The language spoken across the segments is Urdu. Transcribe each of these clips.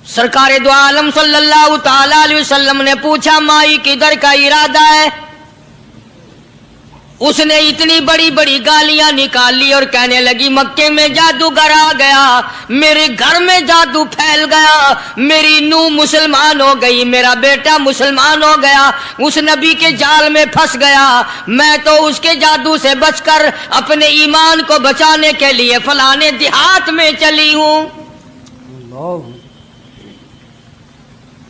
سرکار دو عالم صلی اللہ تعالی علیہ وسلم نے پوچھا مائی کدھر کا ارادہ ہے؟ اس نے اتنی بڑی بڑی گالیاں نکال لی اور کہنے لگی مکے میں جادوگر آ گیا، میرے گھر میں جادو پھیل گیا، میری نوح مسلمان ہو گئی، میرا بیٹا مسلمان ہو گیا، اس نبی کے جال میں پھنس گیا، میں تو اس کے جادو سے بچ کر اپنے ایمان کو بچانے کے لیے فلانے دیہات میں چلی ہوں۔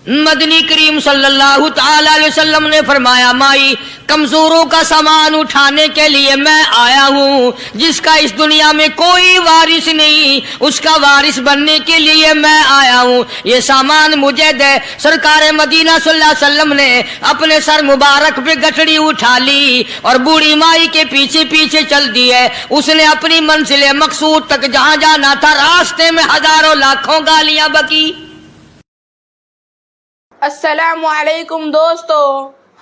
مدنی کریم صلی اللہ تعالی علیہ وسلم نے فرمایا مائی کمزوروں کا سامان اٹھانے کے لیے میں آیا ہوں، جس کا اس دنیا میں کوئی وارث نہیں اس کا وارث بننے کے لیے میں آیا ہوں، یہ سامان مجھے دے۔ سرکار مدینہ صلی اللہ علیہ وسلم نے اپنے سر مبارک پہ گٹڑی اٹھا لی اور بوڑھی مائی کے پیچھے پیچھے چل دی ہے۔ اس نے اپنی منزل مقصود تک جہاں جانا تھا راستے میں ہزاروں لاکھوں گالیاں بکی۔ السلام علیکم دوستو،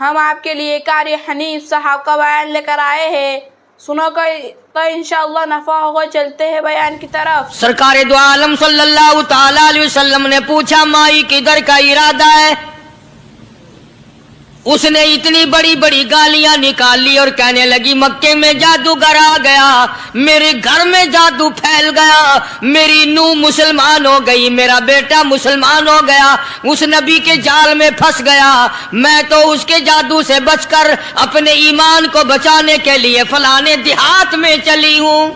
ہم آپ کے لیے قاری حنیف صاحب کا بیان لے کر آئے ہیں، سنو تو انشاءاللہ نفع ہوگا۔ چلتے ہیں بیان کی طرف۔ سرکار دو عالم صلی اللہ تعالی علیہ وسلم نے پوچھا مائی کدھر کا ارادہ ہے؟ اس نے اتنی بڑی بڑی گالیاں نکال لی اور کہنے لگی مکے میں جادوگر آ گیا، میرے گھر میں جادو پھیل گیا، میری نوح مسلمان ہو گئی، میرا بیٹا مسلمان ہو گیا، اس نبی کے جال میں پھنس گیا، میں تو اس کے جادو سے بچ کر اپنے ایمان کو بچانے کے لیے فلانے دیہات میں چلی ہوں۔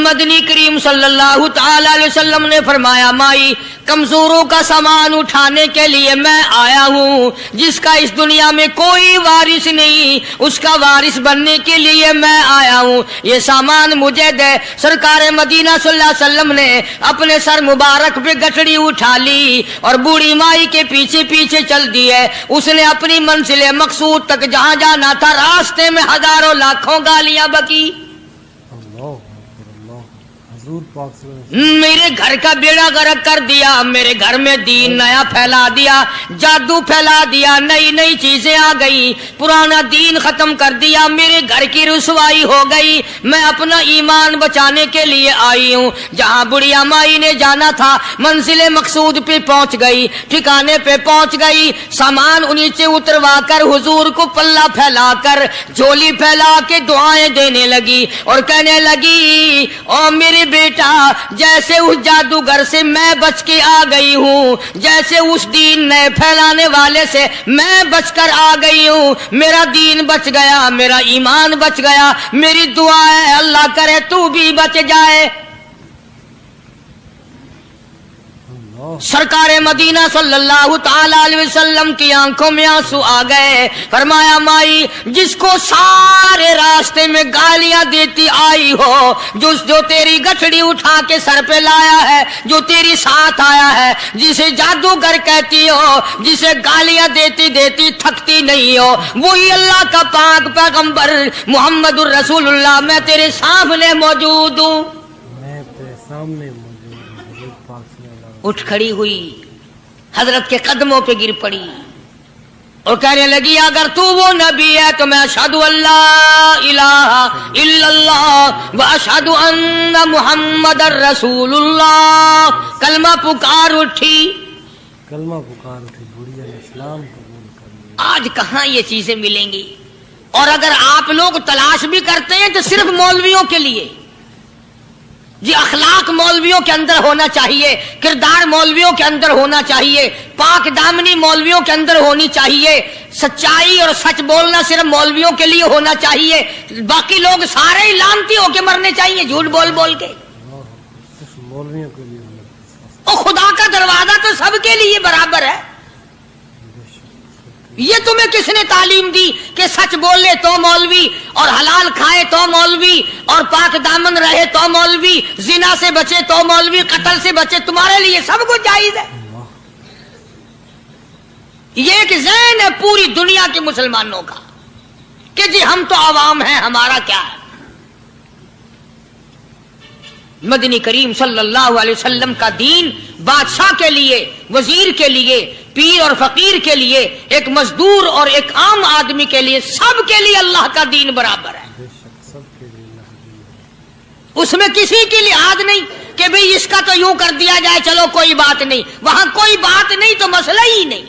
مدنی کریم صلی اللہ تعالی علیہ وسلم نے فرمایا مائی کمزوروں کا سامان اٹھانے کے لیے میں آیا ہوں، جس کا اس دنیا میں کوئی وارث نہیں اس کا وارث بننے کے لیے میں آیا ہوں، یہ سامان مجھے دے۔ سرکار مدینہ صلی اللہ علیہ وسلم نے اپنے سر مبارک پہ گٹڑی اٹھا لی اور بوڑھی مائی کے پیچھے پیچھے چل دی ہے۔ اس نے اپنی منزل مقصود تک جہاں جانا تھا راستے میں ہزاروں لاکھوں گالیاں بکی۔ میرے گھر کا بیڑا غرق کر دیا، میرے گھر میں دین نیا پھیلا دیا، جادو پھیلا دیا، نئی نئی چیزیں آ گئی، پرانا دین ختم کر دیا، میرے گھر کی رسوائی ہو گئی، میں اپنا ایمان بچانے کے لیے آئی ہوں۔ جہاں بڑھیا مائی نے جانا تھا منزل مقصود پہ پہنچ گئی، ٹھکانے پہ پہنچ گئی، سامان نیچے اتروا کر حضور کو پلہ پھیلا کر جھولی پھیلا کے دعائیں دینے لگی اور کہنے لگی او میرے بیٹا جیسے اس جادوگر سے میں بچ کے آ گئی ہوں، جیسے اس دین نئے پھیلانے والے سے میں بچ کر آ گئی ہوں، میرا دین بچ گیا، میرا ایمان بچ گیا، میری دعا ہے اللہ کرے تو بھی بچ جائے۔ سرکار مدینہ صلی اللہ تعالی علیہ وسلم کی آنکھوں میں آنسو آ گئے، فرمایا مائی جس کو سارے راستے میں گالیاں دیتی آئی ہو، جو تیری گٹھڑی اٹھا کے سر پہ لایا ہے، جو تیری ساتھ آیا ہے، جسے جادوگر کہتی ہو، جسے گالیاں دیتی دیتی تھکتی نہیں ہو، وہی اللہ کا پاک پیغمبر محمد الرسول اللہ، میں تیرے سامنے موجود ہوں۔ اٹھ کھڑی ہوئی، حضرت کے قدموں پہ گر پڑی اور کہنے لگی اگر تو وہ نبی ہے تو میں اشہد اللہ الہ الا اللہ و اشہد ان محمد الرسول اللہ۔ کلمہ پکار اٹھی، بڑھیا اسلام قبول کر لیا۔ آج کہاں یہ چیزیں ملیں گی؟ اور اگر آپ لوگ تلاش بھی کرتے ہیں تو صرف مولویوں کے لیے، جی اخلاق مولویوں کے اندر ہونا چاہیے، کردار مولویوں کے اندر ہونا چاہیے، پاک دامنی مولویوں کے اندر ہونی چاہیے، سچائی اور سچ بولنا صرف مولویوں کے لیے ہونا چاہیے، باقی لوگ سارے ہی لانتی ہو کے مرنے چاہیے جھوٹ بول بول کے۔ مولویوں کے لیے اور خدا کا دروازہ تو سب کے لیے برابر ہے۔ یہ تمہیں کس نے تعلیم دی کہ سچ بولے تو مولوی، اور حلال کھائے تو مولوی، اور پاک دامن رہے تو مولوی، زنا سے بچے تو مولوی، قتل سے بچے، تمہارے لیے سب کچھ جائز ہے۔ یہ ایک ذہن ہے پوری دنیا کے مسلمانوں کا کہ جی ہم تو عوام ہیں، ہمارا کیا ہے۔ مدنی کریم صلی اللہ علیہ وسلم کا دین بادشاہ کے لیے، وزیر کے لیے، پیر اور فقیر کے لیے، ایک مزدور اور ایک عام آدمی کے لیے، سب کے لیے اللہ کا دین برابر ہے۔ اس میں کسی کی لحاظ نہیں کہ کہ بھئی اس کا تو یوں کر دیا جائے چلو کوئی بات نہیں، وہاں کوئی بات نہیں تو مسئلہ ہی نہیں.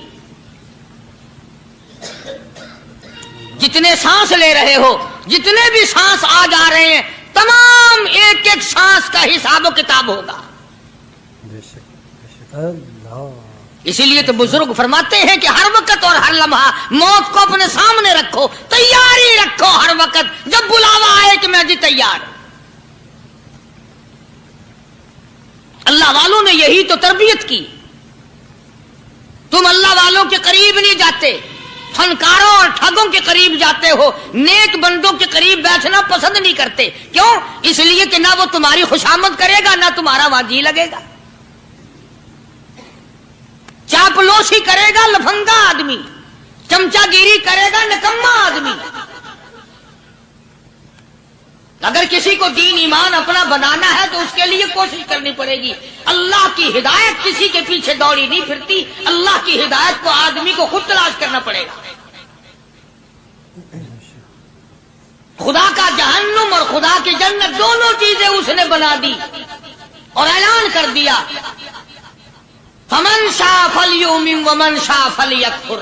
جتنے سانس لے رہے ہو، جتنے بھی سانس آ جا رہے ہیں، تمام ایک ایک سانس کا حساب و کتاب ہوگا. بے شک اللہ. اسی لیے تو بزرگ فرماتے ہیں کہ ہر وقت اور ہر لمحہ موت کو اپنے سامنے رکھو، تیاری رکھو ہر وقت، جب بلاوا آئے کہ میں جی تیار. اللہ والوں نے یہی تو تربیت کی. تم اللہ والوں کے قریب نہیں جاتے، فنکاروں اور ٹھگوں کے قریب جاتے ہو، نیک بندوں کے قریب بیٹھنا پسند نہیں کرتے. کیوں؟ اس لیے کہ نہ وہ تمہاری خوشامد کرے گا، نہ تمہارا وہاں جی لگے گا. چاپلوسی کرے گا لفنگا آدمی، چمچا گیری کرے گا نکما آدمی. اگر کسی کو دین ایمان اپنا بنانا ہے تو اس کے لیے کوشش کرنی پڑے گی. اللہ کی ہدایت کسی کے پیچھے دوڑی نہیں پھرتی، اللہ کی ہدایت کو آدمی کو خود تلاش کرنا پڑے گا. خدا کا جہنم اور خدا کی جنت دونوں چیزیں اس نے بنا دی اور اعلان کر دیا فمن شاء فلیؤمن ومن شاء فلیکفر.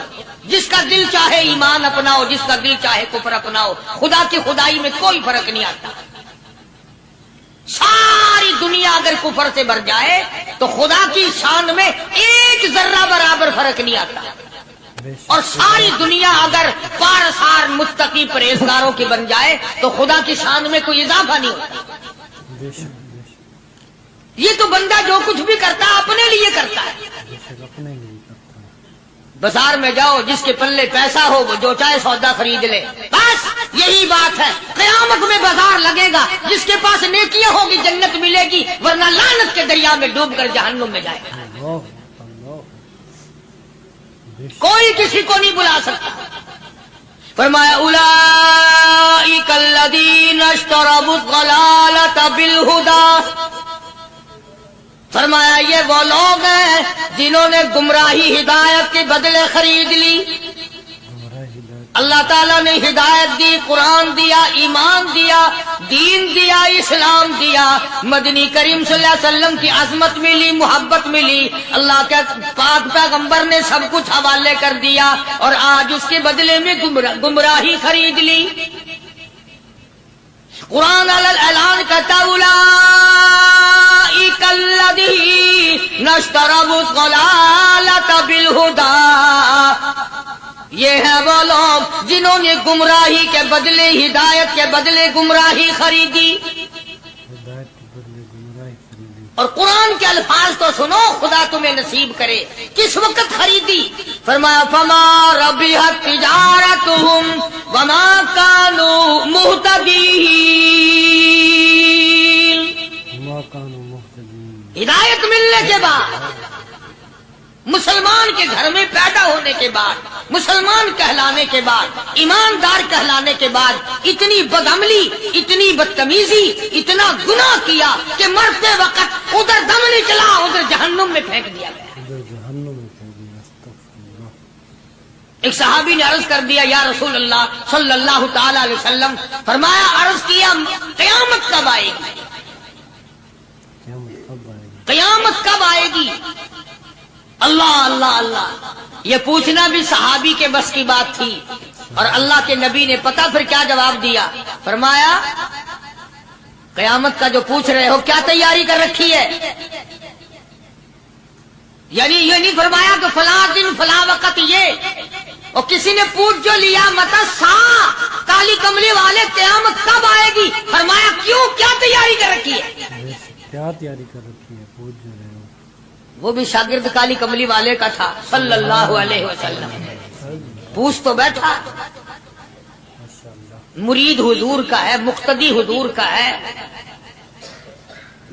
جس کا دل چاہے ایمان اپناؤ، جس کا دل چاہے کفر اپناؤ. خدا کی خدائی میں کوئی فرق نہیں آتا. ساری دنیا اگر کفر سے بھر جائے تو خدا کی شان میں ایک ذرہ برابر فرق نہیں آتا. اور ساری دنیا اگر پارسار متقی پرہیزگاروں کی بن جائے تو خدا کی شان میں کوئی اضافہ نہیں ہوتا. بے شک یہ تو بندہ جو کچھ بھی کرتا ہے اپنے لیے کرتا ہے. اپنے لیے کرتا ہے. بازار میں جاؤ، جس کے پلے پیسہ ہو وہ جو چاہے سودا خرید لے، بس یہی بات ہے. قیامت میں بازار لگے گا، جس کے پاس نیکیاں ہوگی جنت ملے گی، ورنہ لعنت کے دریا میں ڈوب کر جہنم میں جائے گا. اللہ اللہ. بے شک کوئی کسی کو نہیں بلا سکتا. فرمایا اولئک الذین اشتروا الضلالۃ بالہدی. فرمایا یہ وہ لوگ ہیں جنہوں نے گمراہی ہدایت کے بدلے خرید لی. اللہ تعالیٰ نے ہدایت دی، قرآن دیا، ایمان دیا، دین دیا، اسلام دیا، مدنی کریم صلی اللہ علیہ وسلم کی عظمت ملی، محبت ملی، اللہ کے پاک پیغمبر نے سب کچھ حوالے کر دیا، اور آج اس کے بدلے میں گمراہی خرید لی. قرآن اعلان کرتا اولئک الذین اشتروا الضلالۃ بالہدی. یہ ہیں وہ لوگ جنہوں نے گمراہی کے بدلے ہدایت کے بدلے گمراہی خریدی. ہدایت کے بدلے گمراہی خریدی. اور قرآن کے الفاظ تو سنو، خدا تمہیں نصیب کرے. کس وقت خریدی؟ فرمایا فما ربحت تجارتهم وما كانوا مهتدين. وما كانوا مهتدين. ہدایت ملنے کے بعد، مسلمان کے گھر میں پیدا ہونے کے بعد، مسلمان کہلانے کے بعد، ایماندار کہلانے کے بعد اتنی بدعملی، اتنی بدتمیزی، اتنا گناہ کیا کہ مرتے وقت ادھر دم نکلا، ادھر جہنم میں پھینک دیا گیا. ادھر جہنم میں پھینک دیا. استغفر اللہ. ایک صحابی نے عرض کر دیا یا رسول اللہ صلی اللہ تعالی علیہ وسلم. فرمایا عرض کیا قیامت کب آئے گی؟ قیامت کب آئے گی؟ قیامت کب آئے گی؟ اللہ اللہ اللہ. یہ پوچھنا بھی صحابی کے بس کی بات تھی. اور اللہ کے نبی نے پتہ پھر کیا جواب دیا؟ فرمایا قیامت کا جو پوچھ رہے ہو کیا تیاری کر رکھی ہے؟ یعنی یہ نہیں فرمایا کہ فلاں دن فلاں وقت یہ. اور کسی نے پوچھ جو لیا متا سا کالی کملی والے قیامت کب آئے گی؟ فرمایا کیوں، کیا تیاری کر رکھی ہے؟ کیا تیاری کر رکھی ہے؟ پوچھ جو رہے ہو. وہ بھی شاگرد کالی کملی والے کا تھا صلی اللہ علیہ وسلم. پوچھ تو بیٹھا، ماشاء اللہ. مرید حضور کا ہے، مقتدی حضور کا ہے،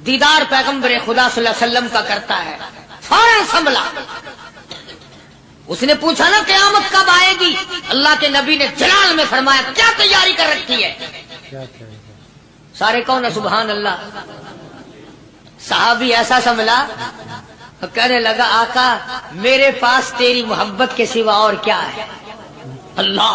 دیدار پیغمبر خدا صلی اللہ علیہ وسلم کا کرتا ہے. فوراً سنبھلا. اس نے پوچھا نا قیامت کب آئے گی؟ اللہ کے نبی نے جلال میں فرمایا کیا تیاری کر رکھی ہے؟ کیا تیاری کر. سارے کون ہے سبحان اللہ. صحابی ایسا سنبھلا، کہنے لگا آقا میرے پاس تیری محبت کے سوا اور کیا ہے؟ اللہ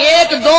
1-2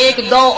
1, 2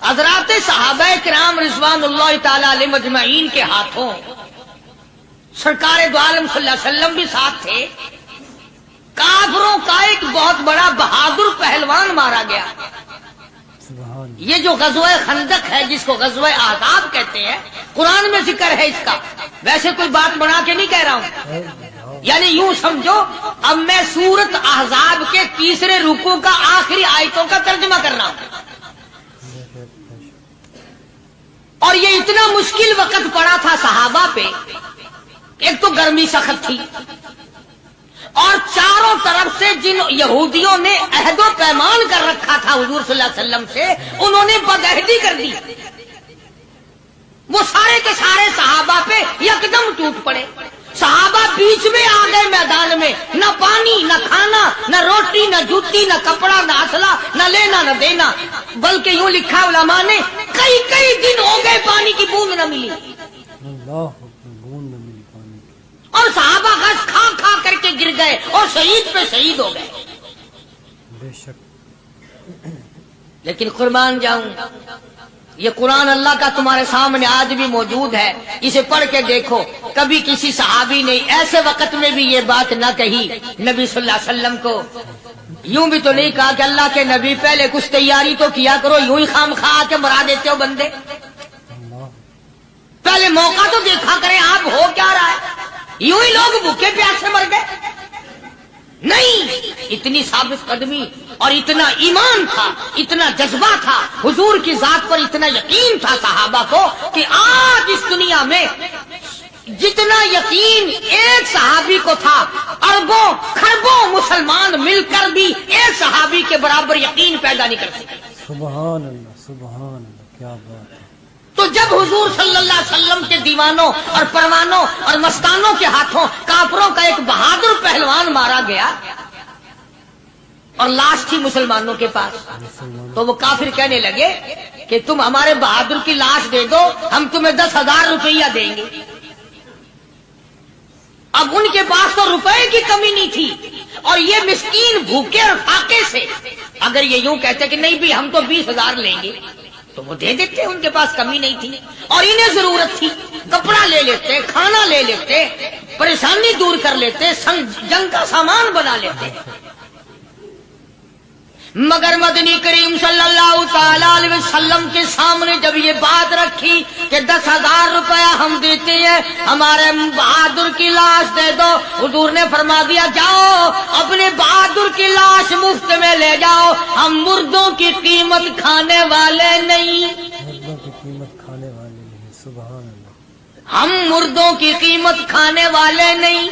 حضرات صحابہ کرام رضوان اللہ تعالی علیہ مجمعین کے ہاتھوں سرکار دو عالم صلی اللہ علیہ وسلم بھی ساتھ تھے. کافروں کا ایک بہت بڑا بہادر پہلوان مارا گیا. سبحان یہ جو غزوہ خندق ہے جس کو غزوہ احزاب کہتے ہیں قرآن میں ذکر ہے اس کا. ویسے کوئی بات بنا کے نہیں کہہ رہا ہوں, یعنی یوں سمجھو اب میں سورت احزاب کے تیسرے رکوع کا آخری آیتوں کا ترجمہ کر رہا ہوں. اور یہ اتنا مشکل وقت پڑا تھا صحابہ پہ. ایک تو گرمی سخت تھی اور چاروں طرف سے جن یہودیوں نے عہد و پیمان کر رکھا تھا حضور صلی اللہ علیہ وسلم سے انہوں نے بدعہدی کر دی. وہ سارے کے سارے صحابہ پہ یکدم ٹوٹ پڑے. صحابہ بیچ میں آ گئے میدان میں, نہ پانی نہ کھانا نہ روٹی نہ جوتی نہ کپڑا نہ اسلحہ نہ لینا نہ دینا, بلکہ یوں لکھا علماء نے کئی کئی دن ہو گئے پانی کی بوند نہ ملی. اللہ بوند نہ ملی پانی کی. اور صحابہ گھاس کھا کھا کر کے گر گئے اور شہید پہ شہید ہو گئے. بے شک. لیکن قربان جاؤں یہ قرآن اللہ کا تمہارے سامنے آج بھی موجود ہے, اسے پڑھ کے دیکھو. کبھی کسی صحابی نے ایسے وقت میں بھی یہ بات نہ کہی نبی صلی اللہ علیہ وسلم کو. یوں بھی تو نہیں کہا کہ اللہ کے نبی پہلے کچھ تیاری تو کیا کرو, یوں ہی خام خواہ کے مرا دیتے ہو بندے. پہلے موقع تو دیکھا کریں آپ ہو کیا رہا ہے. یوں ہی لوگ بھوکے پیاسے مر گئے. نہیں, اتنی ثابت قدمی اور اتنا ایمان تھا, اتنا جذبہ تھا, حضور کی ذات پر اتنا یقین تھا صحابہ کو کہ آج اس دنیا میں جتنا یقین ایک صحابی کو تھا اربوں خربوں مسلمان مل کر بھی ایک صحابی کے برابر یقین پیدا نہیں کر سکتے. سبحان اللہ, کیا بات ہے. تو جب حضور صلی اللہ علیہ وسلم کے دیوانوں اور پروانوں اور مستانوں کے ہاتھوں کافروں کا ایک بہادر پہلوان مارا گیا اور لاش تھی مسلمانوں کے پاس, تو وہ کافر کہنے لگے کہ تم ہمارے بہادر کی لاش دے دو, ہم تمہیں 10,000 روپیہ دیں گے. اب ان کے پاس تو روپے کی کمی نہیں تھی اور یہ مسکین بھوکے اور فاقے سے اگر یہ یوں کہتے کہ نہیں بھی ہم تو 20,000 لیں گے تو وہ دے دیتے. ان کے پاس کمی نہیں تھی اور انہیں ضرورت تھی, کپڑا لے لیتے, کھانا لے لیتے, پریشانی دور کر لیتے, جنگ کا سامان بنا لیتے. مگر مدنی کریم صلی اللہ تعالی علیہ وسلم کے سامنے جب یہ بات رکھی کہ 10,000 روپیہ ہم دیتے ہیں, ہمارے بہادر کی لاش دے دو, حضور نے فرما دیا جاؤ اپنے بہادر کی لاش مفت میں لے جاؤ, ہم مردوں کی قیمت کھانے والے نہیں. مردوں کی قیمت کھانے والے نہیں. سبحان اللہ. ہم مردوں کی قیمت کھانے والے نہیں.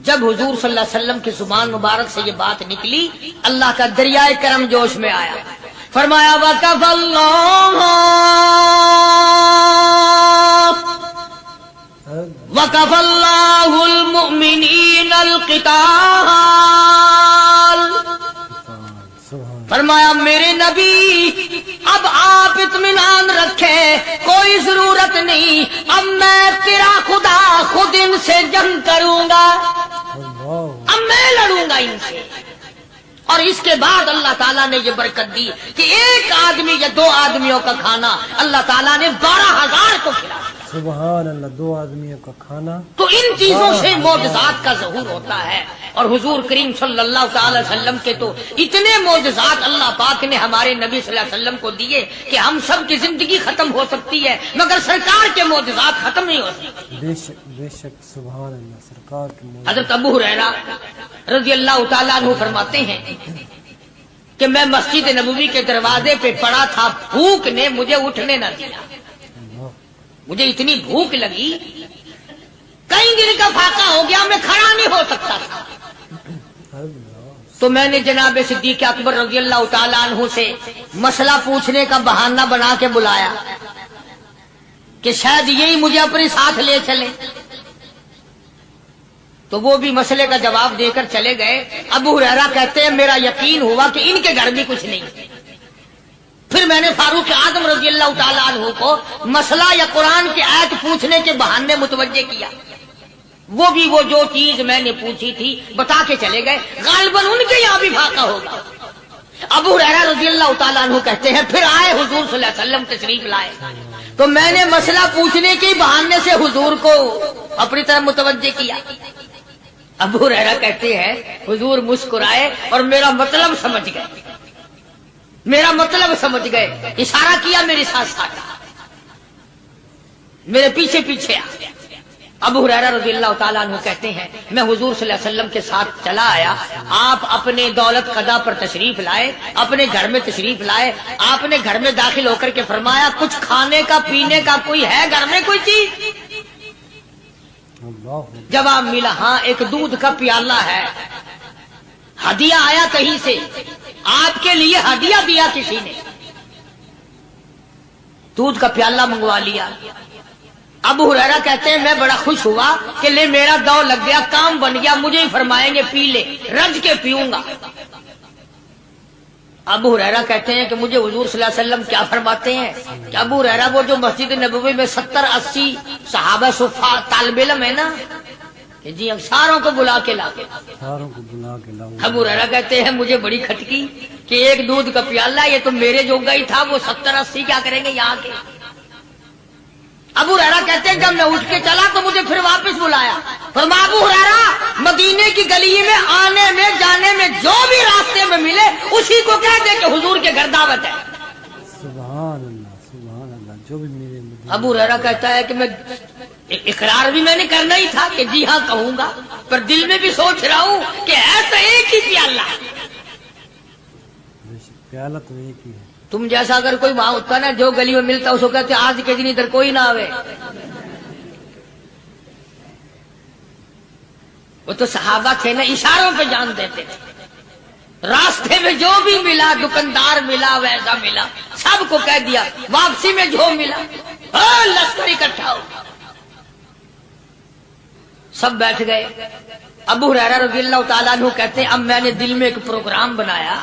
جب حضور صلی اللہ علیہ وسلم کی زبان مبارک سے یہ بات نکلی اللہ کا دریائے کرم جوش میں آیا. فرمایا وَكَفَى اللَّهُ الْمُؤْمِنِينَ الْقِتَالَ. فرمایا میرے نبی اب آپ اطمینان رکھیں, کوئی ضرورت نہیں, اب میں تیرا خدا خود ان سے جنگ کروں گا, اب میں لڑوں گا ان سے. اور اس کے بعد اللہ تعالیٰ نے یہ برکت دی کہ ایک آدمی یا 2 آدمیوں کا کھانا اللہ تعالیٰ نے 12,000 کو کھلایا. سبحان اللہ, 2 آدمیوں کا کھانا. تو ان چیزوں سے معجزات کا ظہور ہوتا ہے. اور حضور کریم صلی اللہ تعالی وسلم کے تو اتنے معجزات اللہ پاک نے ہمارے نبی صلی اللہ علیہ وسلم کو دیے کہ ہم سب کی زندگی ختم ہو سکتی ہے مگر سرکار کے معجزات ختم نہیں ہو سکتے. بے شک سبحان اللہ, سرکار کے معجزات. حضرت ابو ہریرہ رضی اللہ تعالیٰ عنہ فرماتے ہیں کہ میں مسجد نبوی کے دروازے پہ پڑا تھا, بھوک نے مجھے اٹھنے نہ دیا. مجھے اتنی بھوک لگی, کئی دن کا فاقہ ہو گیا, میں کھڑا نہیں ہو سکتا تھا. تو میں نے جناب صدیق اکبر رضی اللہ تعالیٰ عنہ سے مسئلہ پوچھنے کا بہانہ بنا کے بلایا کہ شاید یہی مجھے اپنے ساتھ لے چلے. تو وہ بھی مسئلے کا جواب دے کر چلے گئے. ابو ہریرہ کہتے ہیں میرا یقین ہوا کہ ان کے گھر بھی کچھ نہیں. پھر میں نے فاروق اعظم رضی اللہ تعالیٰ عنہ کو مسئلہ یا قرآن کی آیت پوچھنے کے بہانے متوجہ کیا. وہ بھی وہ جو چیز میں نے پوچھی تھی بتا کے چلے گئے. غالباً ان کے یہاں بھی فاقہ ہوگا. ابو ہریرہ رضی اللہ تعالیٰ عنہ کہتے ہیں پھر آئے حضور صلی اللہ علیہ وسلم تشریف لائے تو میں نے مسئلہ پوچھنے کے بہانے سے حضور کو اپنی طرف متوجہ کیا. ابو ہریرہ کہتے ہیں حضور مسکرائے اور میرا مطلب سمجھ گئے اشارہ کیا میرے ساتھ ساتھ میرے پیچھے پیچھے آ. ابو ہریرہ رضی اللہ تعالیٰ عنہ کہتے ہیں میں حضور صلی اللہ علیہ وسلم کے ساتھ چلا آیا. آپ اپنے دولت قضا پر تشریف لائے, اپنے گھر میں تشریف لائے. آپ نے گھر میں داخل ہو کر کے فرمایا کچھ کھانے کا پینے کا کوئی ہے گھر میں کوئی چیز؟ جواب ملا ہاں ایک دودھ کا پیالہ ہے. ہدیہ آیا کہیں سے, آپ کے لیے ہدیہ دیا کسی نے, دودھ کا پیالہ منگوا لیا. ابو ہریرہ کہتے ہیں میں بڑا خوش ہوا کہ لے میرا دو لگ گیا, کام بن گیا, مجھے ہی فرمائیں گے پی لے, رج کے پیوں گا. ابو ہریرہ کہتے ہیں کہ مجھے حضور صلی اللہ علیہ وسلم کیا فرماتے ہیں کہ ابو ہریرہ وہ جو مسجد نبوی میں 70-80 صحابہ صفا طالب علم ہے نا, کہ جی ساروں کو بلا کے لا. ابو ہریرہ کہتے ہیں مجھے بڑی کھٹکی کہ ایک دودھ کا پیالہ یہ تو میرے جوگا ہی تھا, وہ 70-80 کیا کریں گے یہاں کے. ابو ہریرہ کہتے ہیں جب میں اٹھ کے چلا تو مجھے پھر واپس بلایا. فرمایا ابو ہریرہ مدینے کی گلی میں آنے میں جانے میں جو بھی راستے میں ملے اسی کو کہہ دے کہ حضور کے گھر دعوت ہے. سبحان اللہ جو بھی میرے. ابو ہریرہ کہتا ہے کہ میں اقرار بھی میں نے کرنا ہی تھا کہ جی ہاں کہوں گا, پر دل میں بھی سوچ رہا ہوں کہ ایسا ایک ہی پیالہ, پیالہ تو ایک ہی ہے. تم جیسا اگر کوئی وہاں ہوتا نا جو گلی میں ملتا اس کو کہتے آج کے دن ادھر کوئی نہ آوے. وہ تو صحابہ تھے نا, اشاروں پہ جان دیتے تھے. راستے میں جو بھی ملا, دکاندار ملا ویسا ملا, سب کو کہہ دیا. واپسی میں جو ملا لشکر اکٹھا ہو, سب بیٹھ گئے. ابو ہریرہ رضی اللہ تعالیٰ عنہ کہتے ہیں اب میں نے دل میں ایک پروگرام بنایا.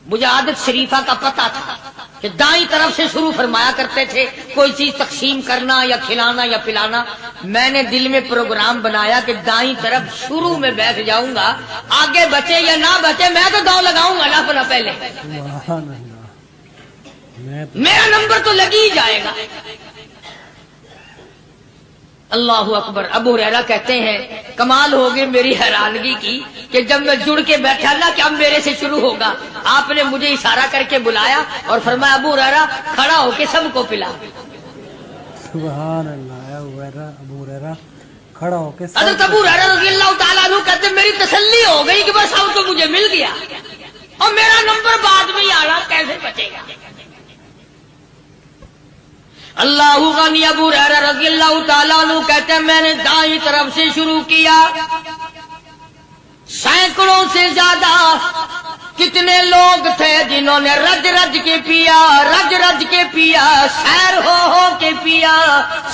مجھے عادت شریفہ کا پتہ تھا کہ دائیں طرف سے شروع فرمایا کرتے تھے کوئی چیز تقسیم کرنا یا کھلانا یا پلانا. میں نے دل میں پروگرام بنایا کہ دائیں طرف شروع میں بیٹھ جاؤں گا, آگے بچے یا نہ بچے میں تو دو لگاؤں گا نا پہلے, میرا نمبر تو لگ ہی جائے گا. اللہ اکبر. ابو ہریرہ کہتے ہیں کمال ہوگی میری حیرانگی کی کہ جب میں جڑ کے بیٹھا نا کہ اب میرے سے شروع ہوگا, آپ نے مجھے اشارہ کر کے بلایا اور فرمایا ابو ہریرہ کھڑا ہو کے سب کو پلا. سبحان اللہ. ابو ہریرہ کھڑا ہو کے حضرت ابو ہریرہ رضی اللہ تعالیٰ عنہ کہتے ہیں میری تسلی ہو گئی کہ بس اب تو مجھے مل گیا اور میرا نمبر بعد میں ہی آ رہا, کیسے بچے گا. اللہ غنی. ابو ہریرہ رضی اللہ تعالیٰ عنہ کہتے ہیں میں نے دائیں طرف سے شروع کیا, سینکڑوں سے زیادہ کتنے لوگ تھے جنہوں نے رج رج کے پیا, رج رج کے پیا, سیر ہو کے پیا,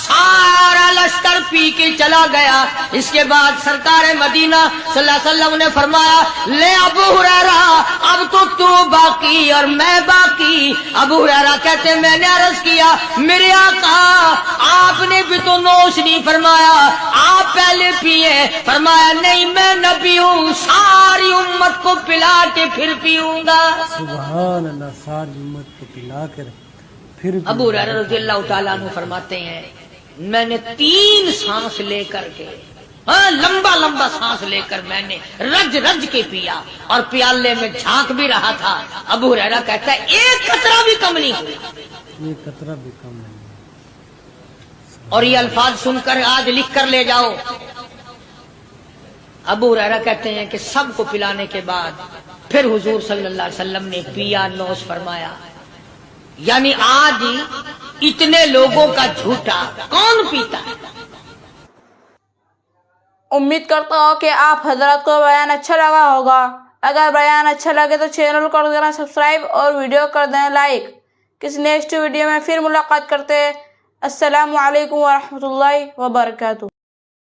سارا لشکر پی کے چلا گیا. اس کے بعد سرکار مدینہ صلی اللہ علیہ وسلم نے فرمایا لے ابو ہریرہ اب تو باقی اور میں باقی. ابو ہریرہ کہتے ہیں میں نے عرض کیا میرے آقا آپ نے بھی تو نوش نہیں فرمایا, آپ پہلے پیے. فرمایا نہیں میں نہ پیوں, ساری امت کو پلا کے پھر پیوں گا. سبحان اللہ. ساری امت کو پلا کر پھر. ابو ہریرہ رضی اللہ تعالیٰ عنہ فرماتے ہیں میں نے 3 سانس لے کر کے, لمبا لمبا سانس لے کر میں نے رج رج کے پیا اور پیالے میں جھانک بھی رہا تھا. ابو ہریرہ کہتا ہے ایک قطرہ بھی کم نہیں ہوا, ایک قطرہ بھی کم نہیں. اور یہ الفاظ سن کر آج لکھ کر لے جاؤ. ابو ہریرہ کہتے ہیں کہ سب کو پلانے کے بعد پھر حضور صلی اللہ علیہ وسلم نے پیا, نوش فرمایا. یعنی آج اتنے لوگوں کا جھوٹا کون پیتا ہے. امید کرتا ہوں کہ آپ حضرات کو بیان اچھا لگا ہوگا. اگر بیان اچھا لگے تو چینل کو کر دینا سبسکرائب اور ویڈیو کر دینا لائک. کسی نیکسٹ ویڈیو میں پھر ملاقات کرتے ہیں. السلام علیکم ورحمۃ اللہ وبرکاتہ.